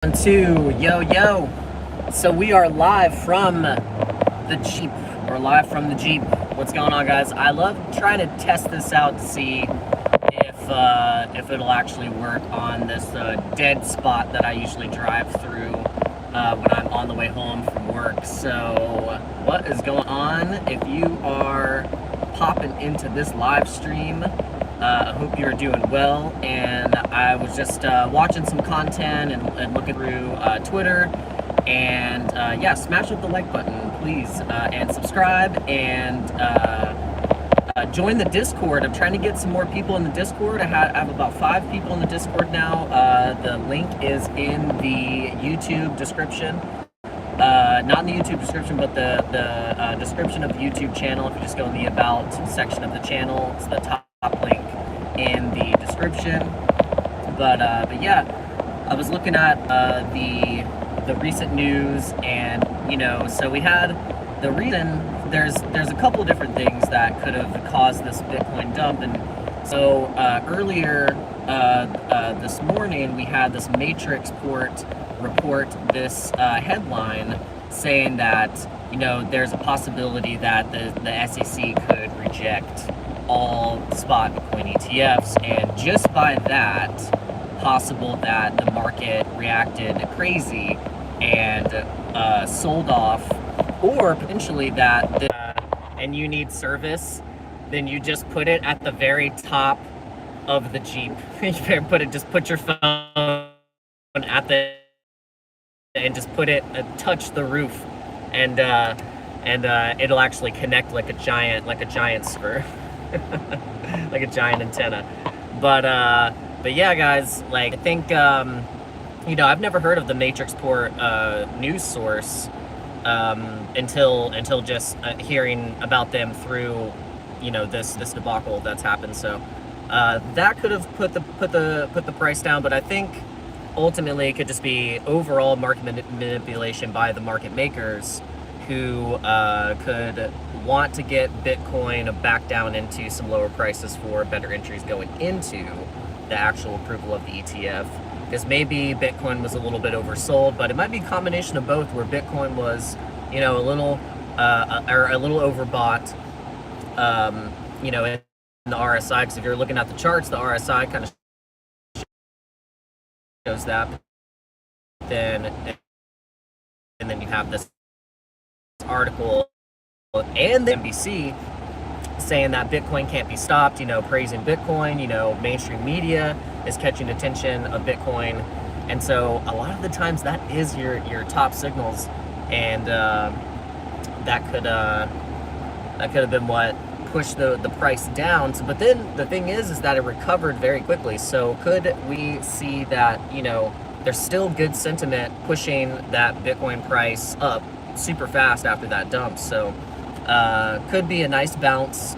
Two, yo, yo. So we are live from the Jeep. We're live from the Jeep. What's going on, guys? I love trying to test this out to see if it'll actually work on this dead spot that I usually drive through when I'm on the way home from work. So what is going on? If you are popping into this live stream, I hope you're doing well, and I was just watching some content and looking through Twitter, and yeah, smash up the like button, please, and subscribe, and join the Discord. I'm trying to get some more people in the Discord. I have about 5 people in the Discord now. The link is in the YouTube description. Not in the YouTube description, but the description of the YouTube channel. If you just go in the About section of the channel, it's the top link in the description. But yeah, I was looking at the recent news, and so we had the reason. There's a couple different things that could have caused this Bitcoin dump, and so earlier this morning we had this Matrix report this headline saying that there's a possibility that the SEC could reject all spot Bitcoin ETFs, and just by that, possible that the market reacted crazy and sold off, or potentially that and you need service, then you just put it at the very top of the Jeep. Just put your phone at the and just put it touch the roof, and it'll actually connect like a giant spur. Like a giant antenna. But yeah, guys, like, I think I've never heard of the Matrixport news source until just hearing about them through this debacle that's happened. So that could have put the price down, but I think ultimately it could just be overall market manipulation by the market makers, who could want to get Bitcoin back down into some lower prices for better entries going into the actual approval of the ETF. Because maybe Bitcoin was a little bit oversold, but it might be a combination of both, where Bitcoin was, a little overbought, in the RSI. Because if you're looking at the charts, the RSI kind of shows that. And then you have this article and the NBC saying that Bitcoin can't be stopped, praising Bitcoin, mainstream media is catching attention of Bitcoin. And so a lot of the times that is your top signals, and that could have been what pushed the price down. So, but then the thing is that it recovered very quickly. So could we see that, there's still good sentiment pushing that Bitcoin price up super fast after that dump? So could be a nice bounce.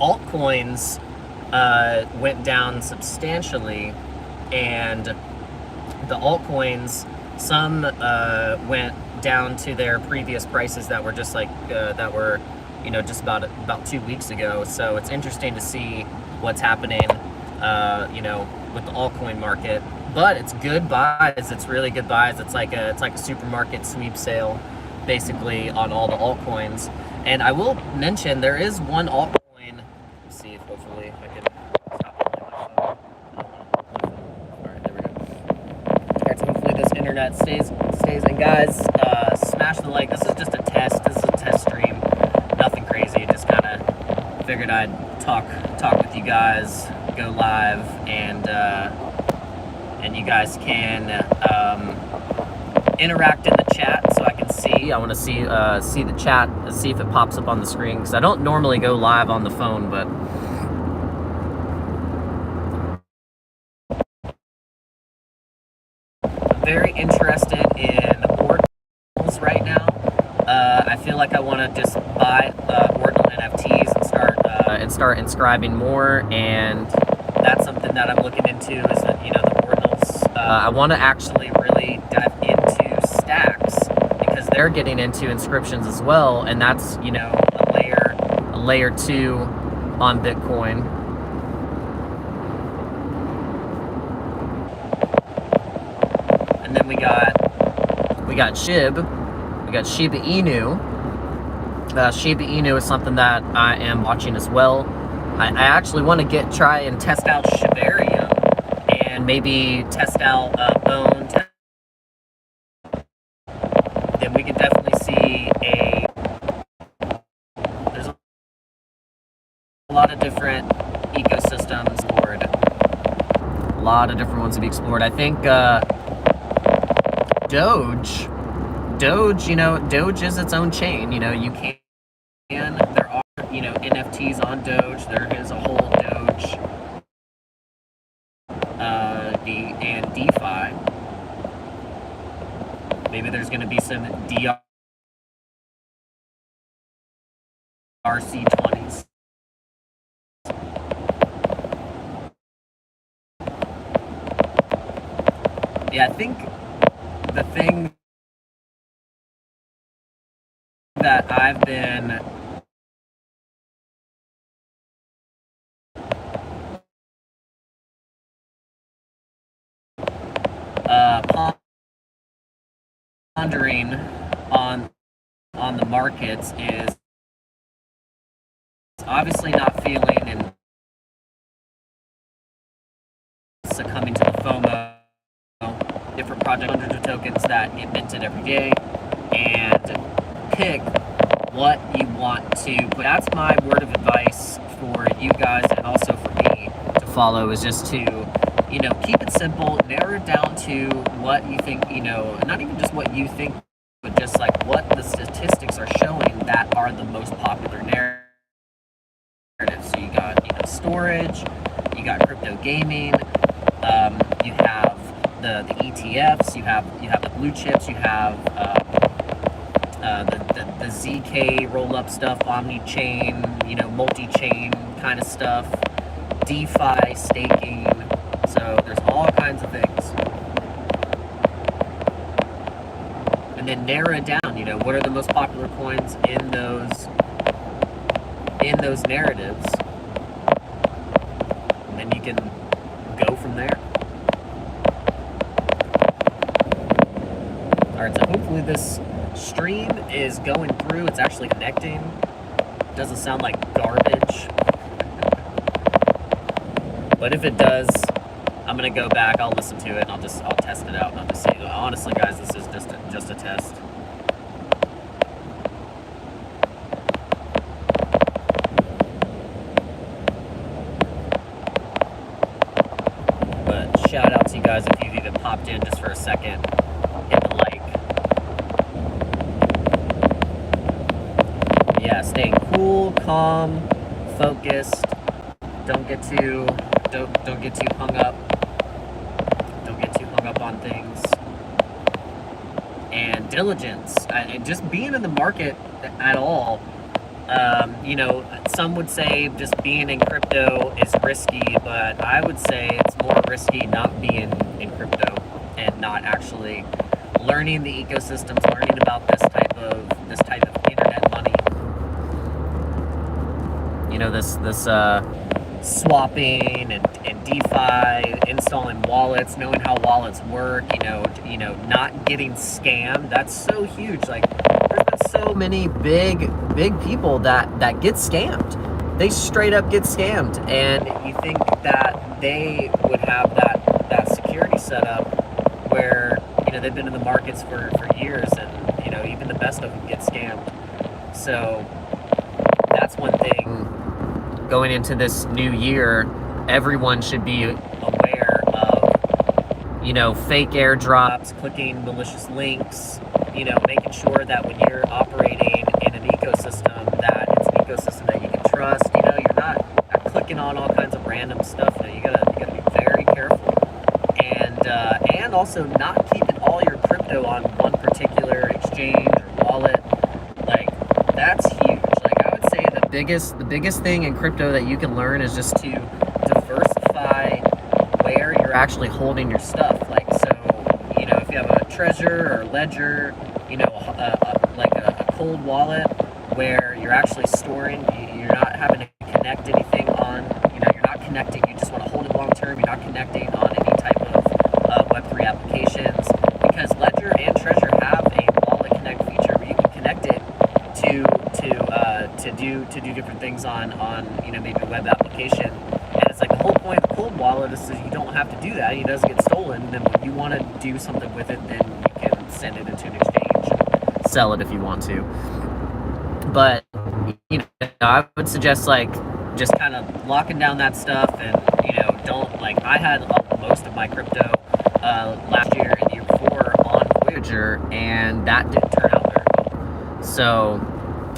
Altcoins went down substantially, and the altcoins, some went down to their previous prices that were just like just about 2 weeks ago. So it's interesting to see what's happening with the altcoin market. But it's good buys. It's really good buys. It's like a supermarket sweep sale, basically, on all the altcoins. And I will mention there is one altcoin. Let's see if hopefully I can stop my phone. All right, there we go. All right, so hopefully this internet stays. And guys, smash the like. This is just a test. This is a test stream. Nothing crazy. Just kind of figured I'd talk with you guys, go live, and you guys can interact in the chat so I can see. I want to see the chat, see if it pops up on the screen, because I don't normally go live on the phone, but I'm very interested in ordinals right now. I feel like I want to just buy ordinal NFTs and start inscribing more, and that's something that I'm looking into, is that the ordinals. I want to actually really dive into stacks, because they're getting into inscriptions as well, and that's a layer 2 on Bitcoin. And then then we got SHIB. We got Shiba Inu. Shiba Inu is something that I am watching as well. I actually want to try and test out Shibarium and maybe test out Bone. Then we can definitely see there's a lot of different ecosystems explored. A lot of different ones to be explored. I think Doge, Doge is its own chain. You can, there are, NFTs on Doge. There is a whole Doge and DeFi. Maybe there's going to be some DRC20s. Yeah, I think the thing that I've been pondering on the markets is obviously not feeling and succumbing to the FOMO. Different project, hundreds of tokens that get minted every day, and pick what you want to put. That's my word of advice for you guys and also for me to follow, is just to keep it simple, narrow it down to what you think, not even just what you think, but just like what the statistics are showing that are the most popular narratives. So you got storage, you got crypto gaming, you have the ETFs, you have the blue chips, you have the ZK roll-up stuff, omni-chain, multi-chain kind of stuff, DeFi, staking. So there's all kinds of things. And then narrow it down, what are the most popular coins in those narratives. And then you can go from there. Alright, so hopefully this stream is going through. It's actually connecting. Doesn't sound like garbage. But if it does, I'm gonna go back, I'll listen to it, and I'll test it out, and I'll just say, honestly guys, this is just a test. But shout out to you guys if you've even popped in just for a second. Hit the like. Yeah, staying cool, calm, focused. Don't get too hung up. Don't get too hung up on things. And diligence. And just being in the market at all. Some would say just being in crypto is risky, but I would say it's more risky not being in crypto and not actually learning the ecosystems, learning about this type of internet money. This swapping and DeFi, installing wallets, knowing how wallets work, not getting scammed. That's so huge. Like, there's been so many big people that get scammed. They straight up get scammed, and you think that they would have that security set up where they've been in the markets for years, and even the best of them get scammed. So that's one thing. Going into this new year, everyone should be aware of, fake airdrops, clicking malicious links, making sure that when you're operating in an ecosystem, that it's an ecosystem that you can trust. You're not clicking on all kinds of random stuff. You gotta be very careful, and also not keeping all your crypto on one particular exchange or wallet. Like, that's huge. The biggest thing in crypto that you can learn is just to diversify where you're actually holding your stuff. Like, so, if you have a Trezor or Ledger, like a cold wallet where you're actually storing, you're not having to connect anything on, you're not connecting, you just want to hold it long term, you're not connecting on any type of Web3 applications, because do different things on maybe a web application. And it's like the whole point of the cold wallet is that you don't have to do that. It doesn't get stolen. Then when you want to do something with it, then you can send it into an exchange and sell it if you want to. But I would suggest like just kind of locking down that stuff, and don't like. I had most of my crypto last year and the year before on Voyager, and that didn't turn out very well. So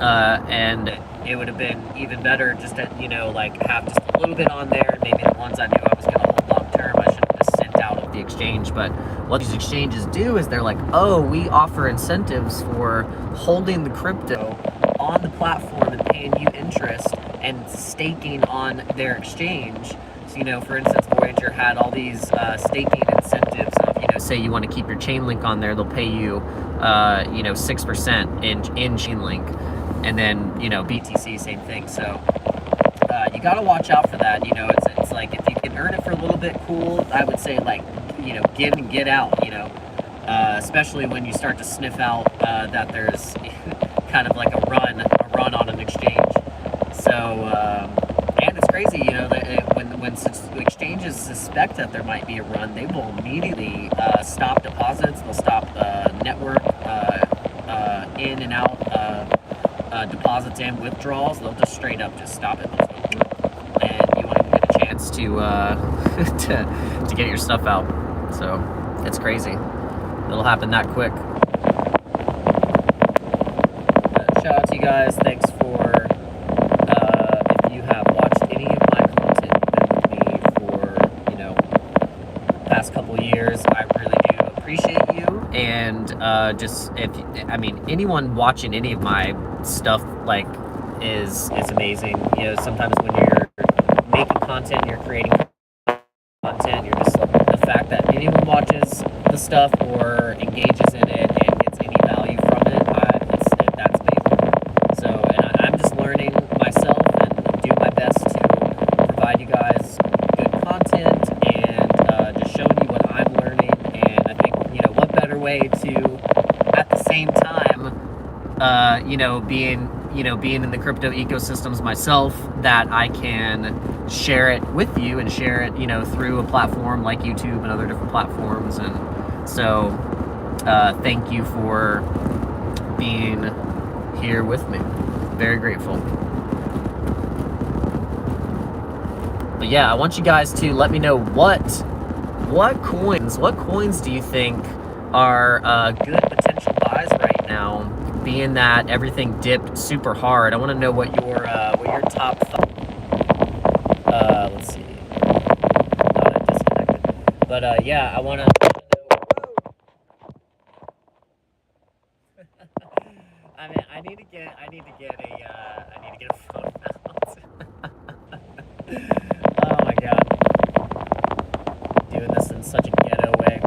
and it would have been even better just to like have just a little bit on there. Maybe the ones I knew I was going to hold long term, I should have just sent out of the exchange. But what these exchanges do is they're like, oh, we offer incentives for holding the crypto on the platform and paying you interest and staking on their exchange. So, for instance, Voyager had all these staking incentives of, say you want to keep your Chainlink on there, they'll pay you, 6% in Chainlink. And then, BTC, same thing. So you got to watch out for that. It's like if you can earn it for a little bit, cool. I would say like, give and get out, especially when you start to sniff out that there's kind of like a run on an exchange. So, and it's crazy, that when exchanges suspect that there might be a run, they will immediately stop deposits. They'll stop network in and out deposits and withdrawals. They'll just straight up just stop it. And you won't even get a chance to to get your stuff out. So it's crazy. It'll happen that quick. Shout out to you guys. Thanks for if you have watched any of my content, been with me for past couple of years. I really do appreciate you. And just anyone watching any of my stuff like is amazing. Sometimes when you're making content, you're creating content, you're just like, the fact that anyone watches the stuff or engages in it and gets any value from it, that's amazing. So, and I'm just learning myself and do my best to provide you guys good content and just showing you what I'm learning. And I think what better way to at the same time being in the crypto ecosystems myself, that I can share it with you and share it through a platform like YouTube and other different platforms. And so thank you for being here with me. Very grateful. But yeah, I want you guys to let me know what coins do you think are good potential buys right now, being that everything dipped super hard. I want to know what your top let's see. Not disconnected. But yeah, I want to know. I need to get a phone out. Oh my god. Doing this in such a ghetto way.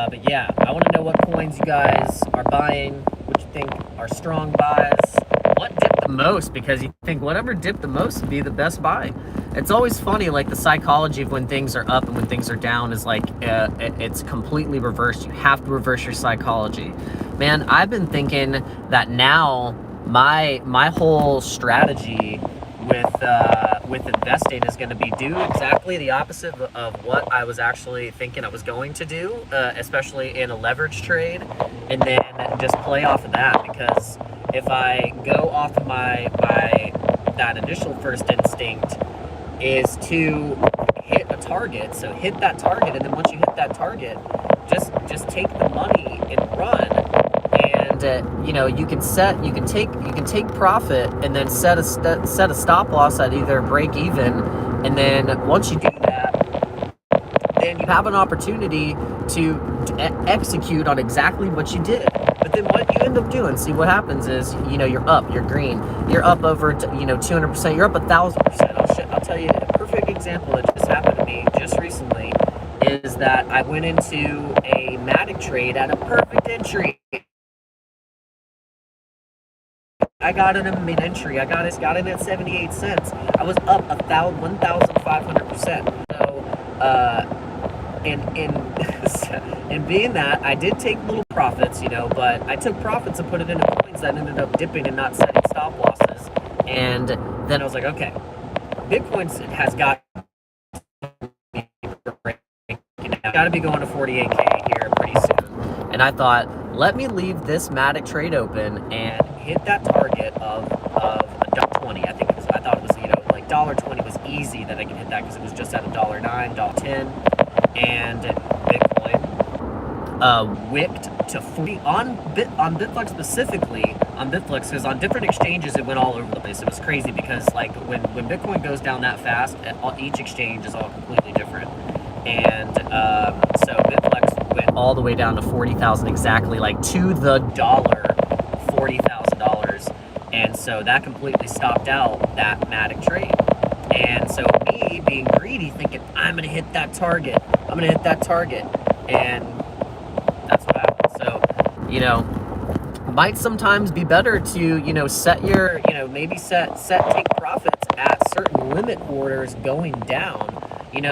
But yeah, I want to know what coins you guys are buying, what you think are strong buys, what dipped the most, because you think whatever dipped the most would be the best buy. It's always funny, like the psychology of when things are up and when things are down is like, it's completely reversed. You have to reverse your psychology. Man, I've been thinking that now my whole strategy with investing is going to be do exactly the opposite of what I was actually thinking I was going to do, especially in a leverage trade, and then just play off of that. Because if I go off of that initial first instinct is to hit a target, so hit that target, and then once you hit that target, just take the money and run. And you can take profit and then set a stop loss at either break even, and then once you do that, then you have an opportunity to execute on exactly what you did. But then what you end up doing, see what happens is you're up, you're green, you're up over 200%, you're up 1,000%. I'll tell you a perfect example that just happened to me just recently is that I went into a Matic trade at a perfect entry. I got in a mid-entry. I got in at 78 cents. I was up 1,500%. So, in being that, I did take little profits, but I took profits and put it into coins that ended up dipping and not setting stop losses. And then I was like, okay, Bitcoin has got to be going to 48K here pretty soon. And I thought, let me leave this Matic trade open and hit that target of $1.20. I thought it was, like $1.20 was easy that I could hit that because it was just at $1.09, $1.10, and Bitcoin wicked to 40 on Bitflux specifically. On Bitflux, because on different exchanges it went all over the place. It was crazy because like when Bitcoin goes down that fast, each exchange is all completely different. And so Bitflux went all the way down to 40,000 exactly, like to the dollar, $40,000, and so that completely stopped out that Matic trade. And so me being greedy, thinking I'm gonna hit that target, and that's what happened. So, might sometimes be better to, set your, maybe take profits at certain limit orders going down. You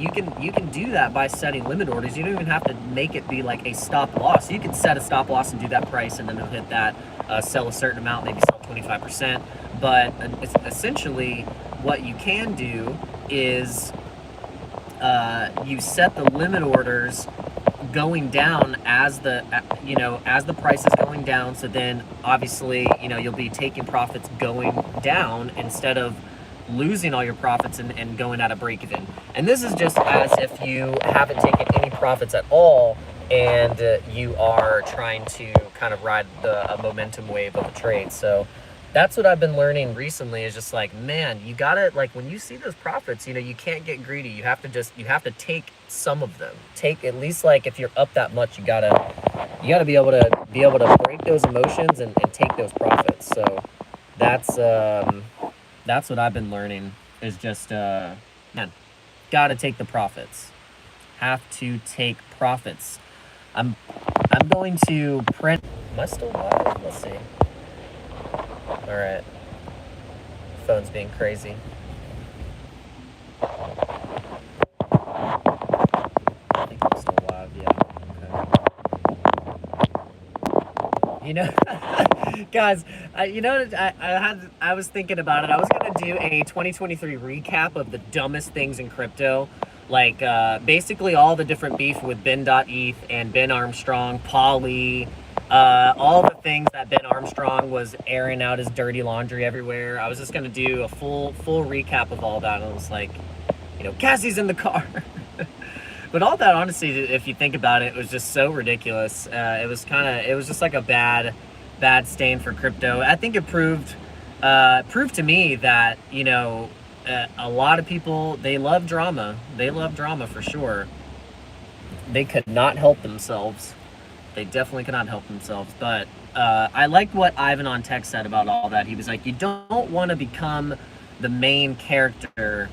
can do that by setting limit orders. You don't even have to make it be like a stop loss. You can set a stop loss and do that price, and then it'll hit that, sell a certain amount, maybe sell 25%. But it's essentially what you can do is you set the limit orders going down as the price is going down. So then obviously you'll be taking profits going down instead of losing all your profits and going at a break even. And this is just as if you haven't taken any profits at all and you are trying to kind of ride a momentum wave of a trade. So that's what I've been learning recently, is just like, man, you gotta, like, when you see those profits, you can't get greedy. You have to take some of them. Take at least, like, if you're up that much, you gotta be able to break those emotions and take those profits. So that's what I've been learning, is just man, gotta take the profits. Have to take profits. I'm going to print. Am I still live? Let's see. All right. Phone's being crazy. I think I'm still live. Yeah. Okay. Guys, I was thinking about it. I was gonna do a 2023 recap of the dumbest things in crypto, like basically all the different beef with Ben.eth and Ben Armstrong, Polly. All the things that Ben Armstrong was airing out his dirty laundry everywhere. I was just gonna do a full recap of all that. And it was like, Cassie's in the car. But all that, honestly, if you think about it, was just so ridiculous. It was just like a bad stain for crypto. I think it proved to me that a lot of people, they love drama. They love drama for sure. They could not help themselves. They definitely cannot help themselves. But I liked what Ivan on Tech said about all that. He was like, you don't want to become the main character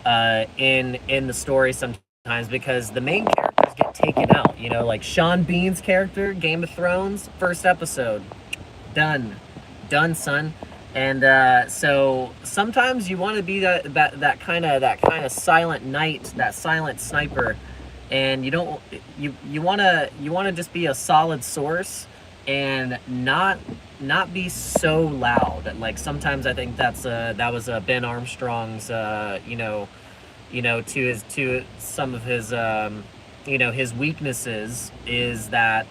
in the story sometimes, because the main characters get taken out. Like Sean Bean's character, Game of Thrones, first episode, done, son. And so sometimes you want to be that kind of silent knight, that silent sniper. And you want to just be a solid source and not be so loud. Like sometimes I think that was Ben Armstrong's to some of his his weaknesses, is that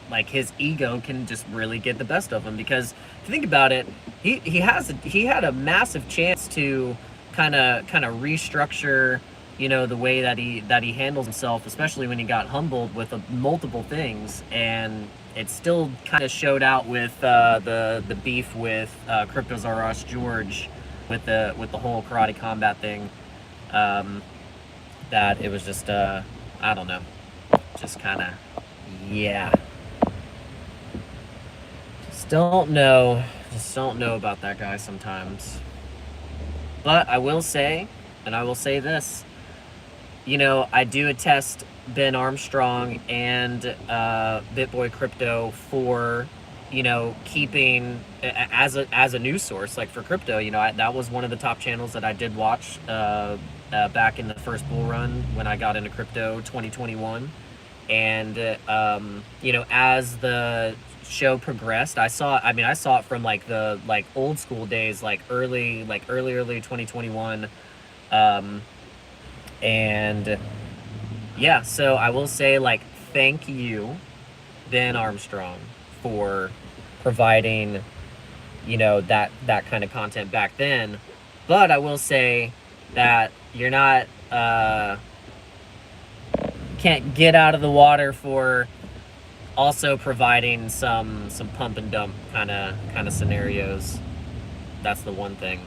like his ego can just really get the best of him. Because if you think about it, he had a massive chance to kind of restructure the way that he handles himself, especially when he got humbled with multiple things, and it still kind of showed out with the beef with Cryptozaurus George, with the whole karate combat thing. That it was just I don't know, just kind of, yeah. Just don't know about that guy sometimes. But I will say this. I do attest Ben Armstrong and BitBoy Crypto for, keeping as a news source, like for crypto. That was one of the top channels that I did watch back in the first bull run when I got into crypto 2021. And as the show progressed. I mean, I saw it from like the like old school days, like early 2021. And yeah, so I will say, like, thank you, Ben Armstrong, for providing, you know, that kind of content back then. But I will say that you're not can't get out of the water for also providing some pump and dump kind of scenarios. That's the one thing.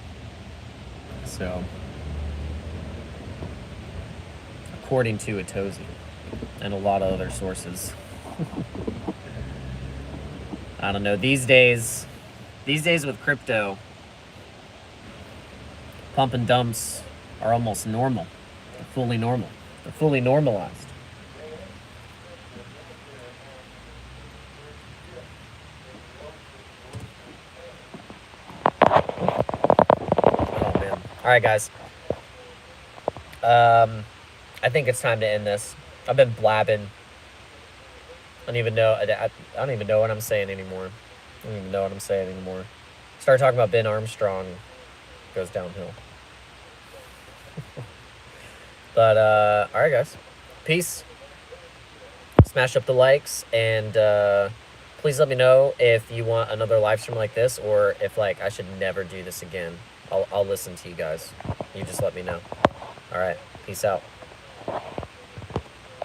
So, according to Atozy and a lot of other sources. I don't know. These days with crypto, pump and dumps are almost normal. They're fully normal. They're fully normalized. Oh man. All right, guys. I think it's time to end this. I've been blabbing. I don't even know. I don't even know what I'm saying anymore. I don't even know what I'm saying anymore. Start talking about Ben Armstrong, goes downhill. But all right, guys. Peace. Smash up the likes, and please let me know if you want another live stream like this, or if like I should never do this again. I'll listen to you guys. You just let me know. All right. Peace out.